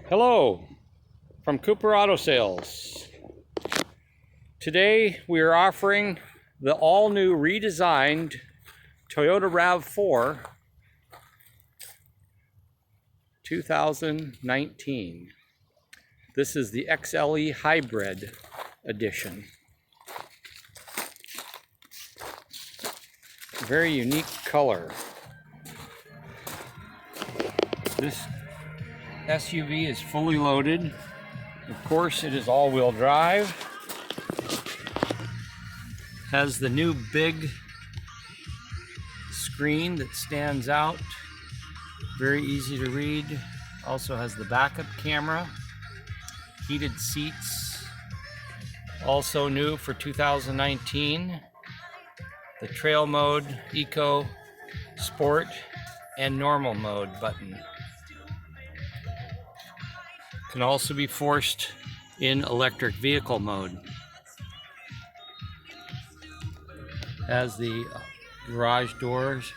Hello from Cooper Auto Sales. Today we are offering the all-new redesigned Toyota RAV4 2019. This is the XLE Hybrid Edition. Very unique color. This SUV is fully loaded. Of course, it is all-wheel drive. Has the new big screen that stands out. Very easy to read. Also has the backup camera. Heated seats. Also new for 2019. The trail mode, eco, sport, and normal mode button. Can also be forced in electric vehicle mode. Has the garage doors,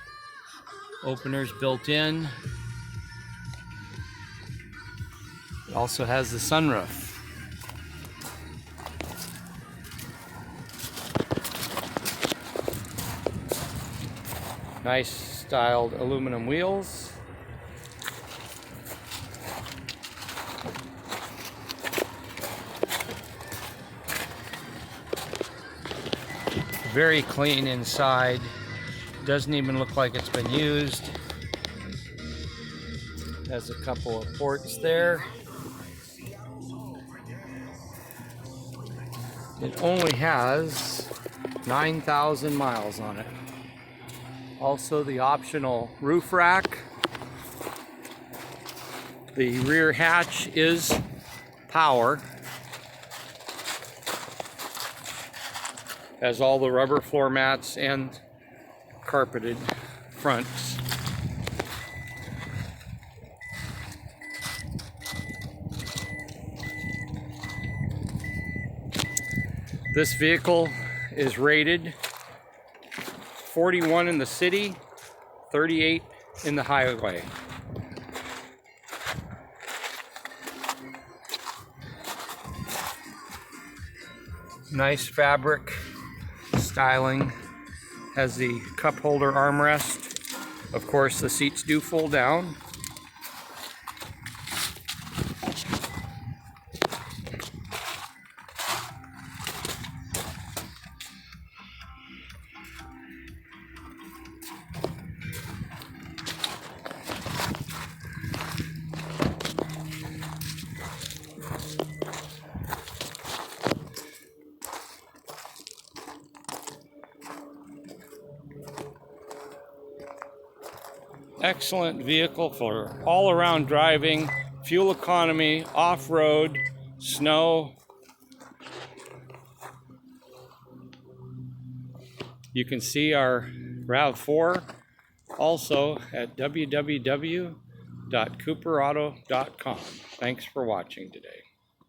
openers built in. It also has the sunroof. Nice styled aluminum wheels. Very clean inside. Doesn't even look like it's been used. Has a couple of ports there. It only has 9,000 miles on it. Also the optional roof rack. The rear hatch is power. Has all the rubber floor mats and carpeted fronts. This vehicle is rated 41 in the city, 38 in the highway. Nice fabric styling. Has the cup holder armrest. Of course, the seats do fold down. Excellent vehicle for all-around driving, fuel economy, off-road, snow. You can see our RAV4 also at www.cooperauto.com. Thanks for watching today.